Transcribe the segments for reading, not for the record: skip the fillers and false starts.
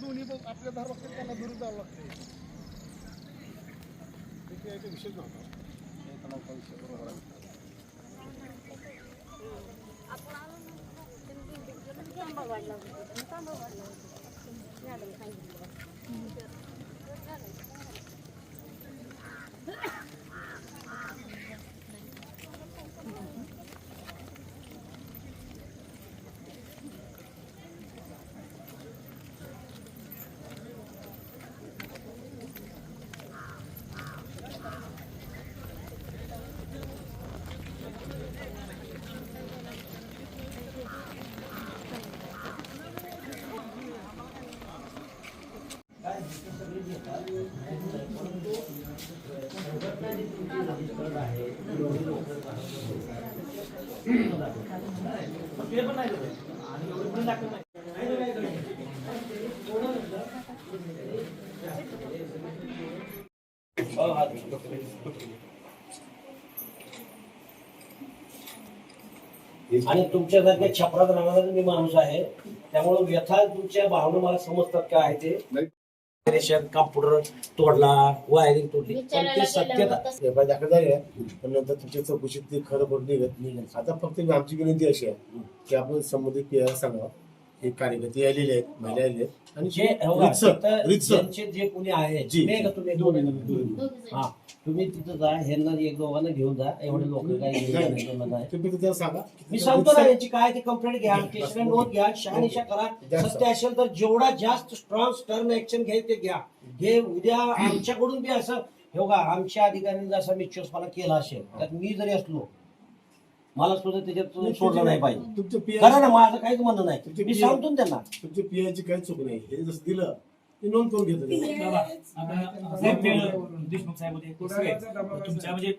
दोन्ही आपल्या धर्मात त्यांना दूर जावं लागतं. विषय नव्हता आणि तुमच्यासारख्या छपरात राहणारा मी माणूस आहे, त्यामुळे व्यथा तुमच्या भावना मला समजतात काय आहे ते. कॉम्प्युटर तोडला, वायरिंग तोडली, पण ते सत्यता दाखल झाली आहे. पण नंतर तुमच्या चौकशीत ते खरं करून निघत. आता फक्त आमची विनंती अशी आहे की आपण संबंधित पीआयला सांगा, हे कार्यकर्ते आलेले आहेत, महिला आलेले आहेत, आणि जे जे कोणी आहे तुम्ही तिथं जा, ह्यांना एक दोघांना घेऊन जा. एवढे लोक तुम्ही सांगा. मी सांगतो ना, याची काय ती कंप्लेंट घ्या, स्टेशनला नोंद घ्या, शहानिशा करा. सत्य असेल तर जेवढा जास्त स्ट्रॉंग स्टर्न ऍक्शन घ्यायचं ते घ्या. हे उद्या आमच्याकडून बी असं हे बघा, आमच्या अधिकाऱ्यांनी जसा मिच्युअसपणा केला असेल, त्यात मी जरी असलो, मला सुद्धा त्याच्यात सोडलं नाही पाहिजे. करा ना, माझं काहीच म्हणणं नाही. मी सांगतो त्यांना तुमच्या पीआयची काही चूक नाही. हे जसं दिलं ते नोंद करून घेतो. देशमुख साहेब होते तुमच्या म्हणजे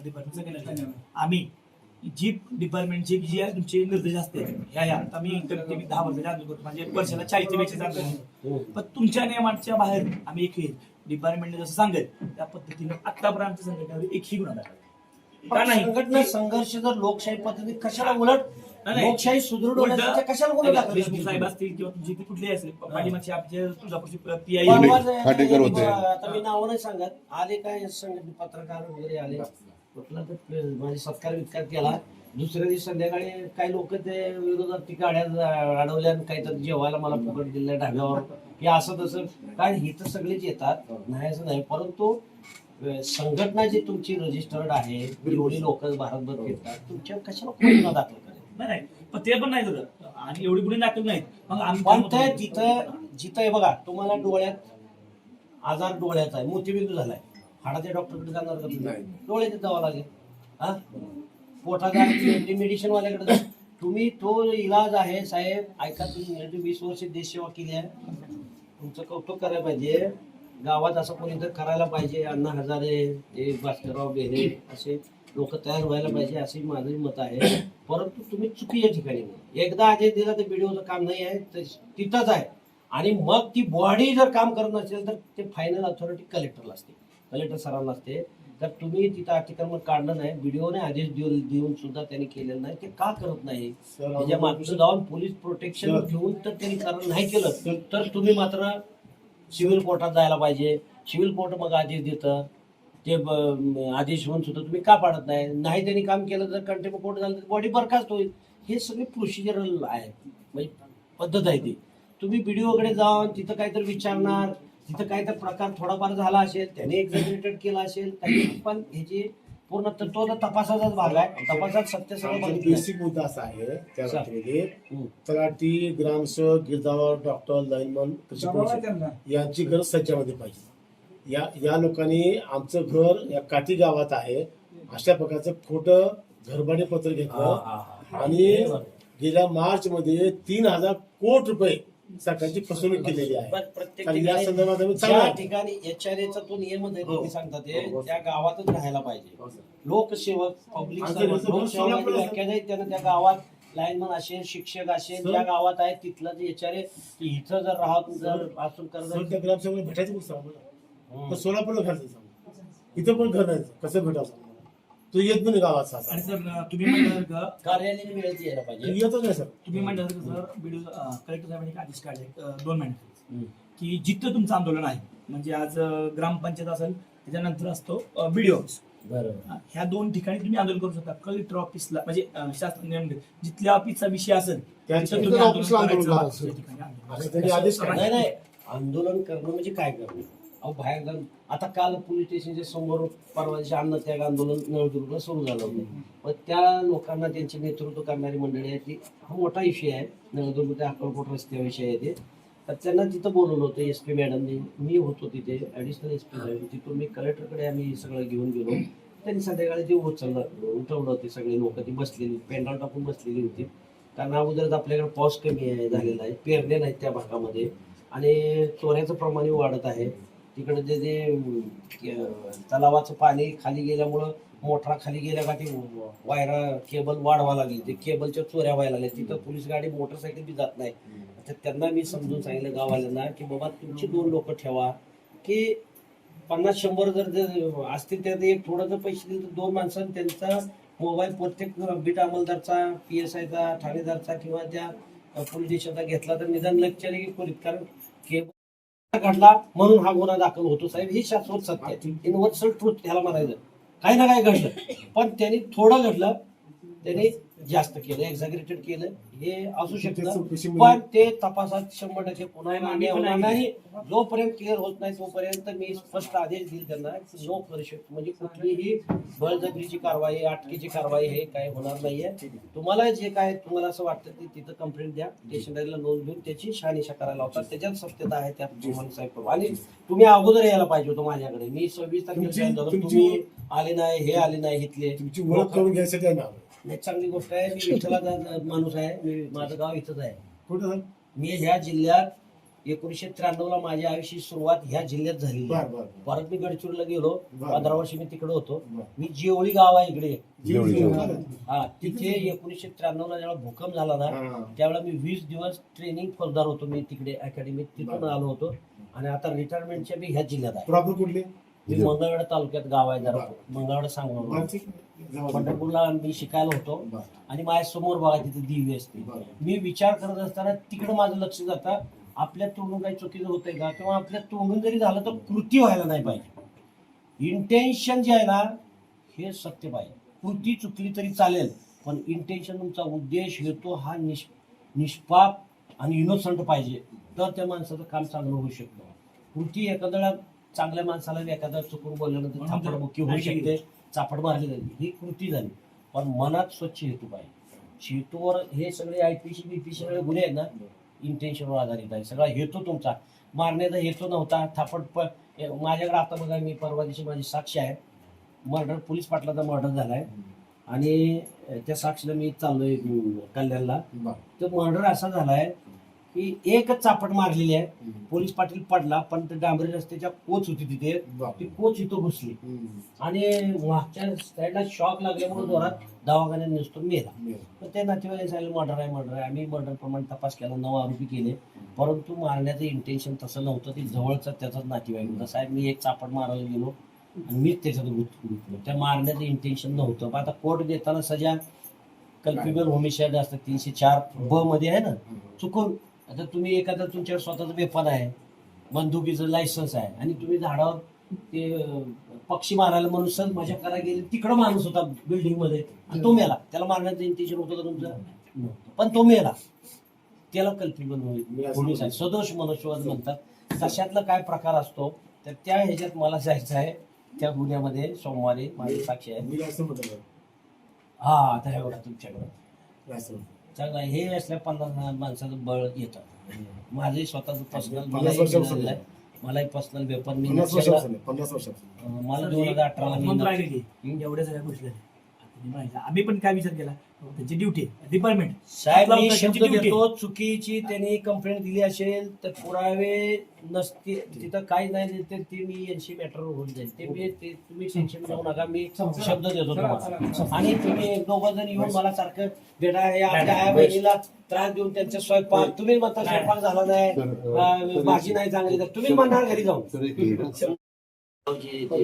डिपार्टमेंटचं केलं. आम्ही जी डिपार्टमेंटचे जे तुमचे निर्देश असते ह्या आता मी 10 वर्षाच्या आंदोलन करतो, म्हणजे वर्षाला 40 पेक्षा जास्त. पण तुमच्या नियमांच्या बाहेर आम्ही एक डिपार्टमेंटने जसं सांगेल त्या पद्धतीने आतापर्यंत आमच्या संघटनेवर एकही गुन्हा का नाही. संघटना संघर्ष जर लोकशाही पद्धतीत कशाला उलट लोकशाही सुदृढ होण्यासाठी कशाला गुन्हा देशमुख साहेब असतील किंवा तुमची कुठली असेल पाठीमागची आमच्या तुळजापूरची पीआय आता मी नाव नाही सांगत. आले काय संघटना पत्रकार वगैरे आले, कुठला तर माझे सत्कार वित्कार केला. दुसऱ्या दिवशी संध्याकाळी काही लोक ते विरोधात ती गाड्या अडवल्या आणि काहीतरी जेवायला मला फुकट दिल्या ढाब्यावर, की असं तसं. काय ही तर सगळेच येतात, नाही असं नाही, परंतु संघटना जी तुमची रजिस्टर्ड आहे, एवढी लोक भारतभर फिरतात, तुमच्या कशाला गुन्हा दाखल करेल? नाही, पण ते पण नाही करत आणि एवढी गुन्हे दाखल नाहीत. मग आम्ही जिथं आहे बघा, तुम्हाला डोळ्यात आजार डोळ्याचा आहे, मोतीबिंदू झालाय, हाडाच्या डॉक्टरकडे जाणार का तुम्ही? डोळ्याचे जावं लागेल. हा, पोटाचा मेडिसिन वाल्याकडे जा. तुम्ही तो इलाज आहे साहेब. ऐका, तुम्ही 20 वर्ष देश सेवा केली आहे, तुमचं कौतुक करायला पाहिजे. गावात असं कोणीतरी करायला पाहिजे. अण्णा हजारे, भास्करराव बेरे असे लोक तयार व्हायला पाहिजे, असे माझं मत आहे. परंतु तुम्ही चुकीच्या ठिकाणी नाही. एकदा आदेश दिला तर व्हिडिओचं काम नाही आहे, तर तिथंच आहे. आणि मग ती बॉडी जर काम करत नसेल तर ते फायनल अथॉरिटी कलेक्टरला असते, कलेक्टर सरांना असते. तर तुम्ही तिथं अतिक्रमण काढलं नाही, व्हिडिओने आदेश देऊन सुद्धा त्यांनी केलेलं नाही. ते का करत नाही? त्याच्या मागचं जाऊन पोलीस प्रोटेक्शन घेऊन तर त्यांनी कारण नाही केलं तर तुम्ही मात्र सिव्हिल कोर्टात जायला पाहिजे. सिव्हिल कोर्ट मग आदेश देतं, ते आदेश होऊन सुद्धा तुम्ही का पाडत नाही? त्यांनी काम केलं तर कंटेम्प्ट कोर्ट झालं तर बॉडी बरखास्त होईल. हे सगळे प्रोसिजरल आहे, म्हणजे पद्धत आहे ती. तुम्ही व्हिडिओकडे जाऊन तिथं काहीतरी विचारणार, तिथं काहीतरी प्रकार थोडाफार झाला असेल, त्याने एक्झॅजरेटेड केला असेल, पण ह्याची पूर्ण तो तपासाचाच भाग आहे. तपासात सत्य सगळं बेसिक मुद्दा असा आहे त्यामध्ये तलाठी, ग्रामसेवक, गिरदावर, डॉक्टर, लाईनमन, यांची गरज सज्जामध्ये पाहिजे. या लोकांनी आमचं घर या काठी गावात आहे अशा प्रकारचं खोटं घरभाडे पत्र घेतलं आणि गेल्या मार्च मध्ये 3,000 कोटी रुपये सरकारची फसवणूक केलेली आहे. या संदर्भात ज्या ठिकाणी एचआरएचा तो नियम सांगतात त्या गावातच राहायला पाहिजे. लोकसेवक, पब्लिक लोकसेवक व्याख्या आहे, त्यानं त्या गावात लाईनमन असेल, शिक्षक असेल, ज्या गावात आहे तिथलं जे एचआरए इथं जर राहत जर असून करत ग्रामसेवक भेटायचं सांग, सोलापूरला घ्यायचं, इथं पण घर नाही, कसं भेटावं? तो येत नाही गावात. आणि सर तुम्ही म्हणलं कार्यालयाने वेळेत यायला पाहिजे. येतच नाही सर. तुम्ही म्हणलं सर व्हिडिओ कलेक्टर साहेबांनी आदेश काढले 2 महिन्यात, की जिथं तुमचं आंदोलन आहे म्हणजे आज ग्रामपंचायत असेल त्याच्यानंतर असतो BDO ऑफिस, बरोबर. ह्या 2 ठिकाणी तुम्ही आंदोलन करू शकता. कलेक्टर ऑफिसला म्हणजे शासन नेमके जिथल्या ऑफिसचा विषय असेल त्या तिथं ठिकाणी तुम्ही आंदोलन ऑफिसला आंदोलन करायचं. करायचं. त्या ठिकाणी आंदोलन असं त्यांनी आदेश करायचं. काढला. नाही आंदोलन करणं म्हणजे काय करणं. अहो बाहेर जाऊन आता काल पोलीस स्टेशनच्या समोर परवा दिवशी अन्नत्याग आंदोलन नळदुर्गला सुरू झालं होतं. पण त्या लोकांना त्यांचे नेतृत्व करणारी मंडळी आहे ती हा मोठा विषय आहे. नळदुर्ग ते अक्कलकोट रस्त्याविषयी आहे ते. तर त्यांना तिथं बोलवलं होतं SP मॅडमनी. मी होतो तिथे ॲडिशनल SP साहेब. तिथून मी कलेक्टरकडे आम्ही सगळं घेऊन गेलो. त्यांनी संध्याकाळी ते उठवलं होते सगळे लोक. ती बसलेली पेंडॉल टाकून बसलेली होती. कारण अगोदरच आपल्याकडे पाऊस कमी आहे झालेला आहे, पेरणे नाहीत त्या भागामध्ये आणि चोऱ्याचं प्रमाण वाढत आहे. तिकडे जे तलावाचं पाणी खाली गेल्यामुळं मोटरा खाली गेल्या का ती वायरा केबल वाढवा लागली. ते केबलच्या चोऱ्या व्हायला लागल्या. तिथं पोलीस गाडी मोटरसायकल बी जात नाही. तर त्यांना मी समजून सांगितलं गाववाल्यांना की बाबा तुमची 2 लोक ठेवा की 50-100 जर असतील त्यात एक थोडं जर पैसे दिले तर 2 माणसांनी त्यांचा मोबाईल प्रत्येक बीट अंमलदारचा PSIचा ठाणेदारचा किंवा त्या पोलीस स्टेशनचा घेतला तर निदान लक्षरी करीत. कारण केबल घडला म्हणून हा गुन्हा दाखल होतो साहेब, ही शाश्वत सत्य आहे. युनिव्हर्सल ट्रूथ ह्याला म्हणायचं. काही ना काही घडलं पण त्यांनी थोडं घडलं, त्यांनी जास्त केलं, एक्झॅगरेटेड केलं हे असू शकतं. पण ते तपासात 100% पुन्हा मान्य होणार नाही. जोपर्यंत क्लिअर होत नाही तोपर्यंत मी स्पष्ट आदेश देईल त्यांना नो करू शकतो. म्हणजे कुठलीही बळजबरीची कारवाई, अटकेची कारवाई हे काय होणार नाहीये. तुम्हाला जे काय तुम्हाला असं वाटतं ते तिथं कंप्लेंट द्या, स्टेशनरीला नोंद घेऊन त्याची शहानिशा करायला होतात. त्याच्यात सत्यता आहे त्या तुम्हाला साहेब करू. आणि तुम्ही अगोदर यायला पाहिजे होतं माझ्याकडे. मी 26 तारखेला तुम्ही आले नाही, हे आले नाही इथले. तुमची ओळख करून घ्यायसाठी आहे ना. नाही चांगली गोष्ट आहे. मी विठ्ठलाचा माणूस आहे. मी माझं गाव इथंच आहे. कुठं सर? मी ह्या जिल्ह्यात 1993 माझ्या आयुष्याची सुरुवात ह्या जिल्ह्यात झाली. बरं बरं परत मी गडचिरोलीला गेलो. बरं. 15 वर्ष मी तिकडे होतो. बरं. मी जेवळी गाव आहे इकडे. बरं. हा तिथे 1993 ला जेव्हा भूकंप झाला ना हां. त्यावेळेला मी 20 दिवस ट्रेनिंग फौजदार होतो. मी तिकडे अकॅडमीत तिथून आलो होतो. आणि आता रिटायरमेंटच्या बी ह्या जिल्ह्यात आहे. प्रॉपर कुठले? मी मंगळवेढा तालुक्यात गाव आहे जरा. मंगळवेढा सांगू बरं, ठीक आहे. जाऊ दे. पंढरपूरला मी शिकायला होतो. बरं. आणि माझ्या समोर बघा तिथे दिवी असते. बरं. मी विचार करत असताना तिकडे माझं लक्ष जातं आपल्या तोंडून काही चुकीचं होतंय का, किंवा आपल्या तोंडून जरी झालं तर कृती व्हायला नाही पाहिजे. इंटेन्शन जे आहे ना हे सत्य पाहिजे. कृती चुकली तरी चालेल पण इंटेन्शन तुमचा उद्देश हेतू हा निष्पाप आणि इनोसंट पाहिजे तर त्या माणसाचं काम चांगलं होऊ शकतं. कृती एखाद्या चांगल्या माणसाला एखाद्या चुकून बोलल्यानंतर चापडमुक्की होऊ शकते, चापड मारली जाईल, ही कृती झाली. पण मनात स्वच्छ हेतू पाहिजे. हेतूवर हे सगळे IPC BPC सगळे गुन्हे आहेत ना इंटेन्शनवर आधारित आहे. सगळा हेतू तुमचा मारण्याचा हेतू नव्हता. माझ्याकडे आता बघा मी परवा दिवशी माझी साक्ष आहे. मर्डर पोलीस पाटलाचा मर्डर झालाय आणि त्या साक्षीला मी चाललोय कल्याणला. तो मर्डर असा झालाय की एकच चापट मारलेली आहे. पोलीस पाटील पडला पण ते डांबरी रस्त्याच्या कोच होती तिथे, ती कोच इथं घुसली आणि मागच्या साईडला शॉक लागल्यामुळे जोरात दवाखान्यात नुसतं मेला. तर ते नातेवाईक सांगितलं मर्डर आहे. आम्ही मर्डर प्रमाणे तपास केला, 9 आरोपी केले. परंतु मारण्याचं इंटेन्शन तसं नव्हतं. ते जवळचा त्याचाच नातेवाईक होता. साहेब मी एक चापट मारायला गेलो आणि मीच त्याच्यात गुंतलो. त्या मारण्याचं इंटेन्शन नव्हतं. पण आता कोर्ट देताना सजा कल्पिबल होमिसाइड असतं 304B मध्ये आहे ना. चुकून आता तुम्ही एखादा तुमच्याकडे स्वतःचं वेपन आहे, बंदुकीचं लायसन्स आहे आणि तुम्ही झाडावर ते पक्षी मारायला म्हणून सर मजा करायला गेले, तिकडं माणूस होता बिल्डिंग मध्ये आणि तो मेला. त्याला मारण्याचं इंटेन्शन होतं का तुमचं? पण तो मेला. त्याला कल्पिबल होमिसाइड, सदोष मनुष्यवध म्हणतात. तशातला काय प्रकार असतो तर त्या ह्याच्यात मला जायचं आहे. त्या गुन्ह्यामध्ये सोमवारी माझी साक्षी आहे. हा आता हे बघा तुमच्याकडे चांगलं आहे. हे असल्या 50 माणसाचं बळ येतं. माझे स्वतःच पर्सनल मलाही पर्सनल वेपन मी 50 वर्षापासून मला 2018 एवढ्या सगळ्या गोष्टी झाल्या. आम्ही पण काय विचार केला त्यांची ड्युटी डिपार्टमेंट साहेब मी शब्द देतो चुकीची त्यांनी कंप्लेंट दिली असेल तर पुरावे नसतील तिथं काही नाही तर ते मी यांशी मॅटर होऊन जाईल. ते मी तुम्ही टेन्शन घेऊ नका. मी शब्द देतो तुम्हाला. आणि तुम्ही 1-2 जण येऊन मला सारखं बेटा आपल्या आया बहिणीला त्रास देऊन त्यांचा स्वयंपाक तुम्ही म्हणता स्वयंपाक झाला नाही, भाजी नाही चांगली, तर तुम्ही म्हणणार घरी जाऊन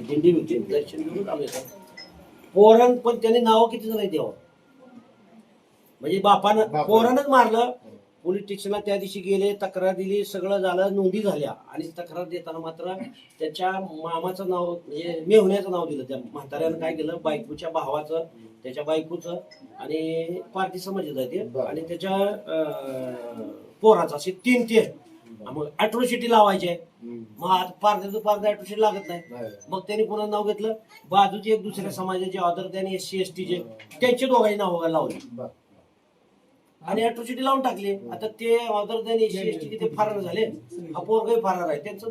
दिंडी होती दर्शन घेऊन आलो. पोरण पण त्यांनी नावं किती जण द्यावं म्हणजे बापानं पोरानंच मारलं पोलीस स्टेशनला त्या दिवशी गेले, तक्रार दिली, सगळं झालं, नोंदी झाल्या. आणि तक्रार देताना मात्र त्याच्या मामाचं नाव म्हणजे मेहुण्याचं नाव दिलं. त्या म्हाताऱ्यानं काय केलं, बायकोच्या भावाचं, त्याच्या बायकोचं आणि पारधी समाजाचं आहे ते, आणि त्याच्या पोराचं, असे 3 ते मग अॅट्रॉसिटी लावायचे. मग आता पारध्याचं अॅट्रॉसिटी लागत नाही. मग त्यांनी पुन्हा नाव घेतलं, बाजूचे एक दुसऱ्या समाजाचे ऑदर त्याने SC ST चे त्यांचे दोघांची नाव लावली आणि अॅट्रॉसिटी लावून टाकली. आता ते ऑदर त्याने SC ST ते फरार झाले, हा पोरगाही फरार आहे त्यांचं.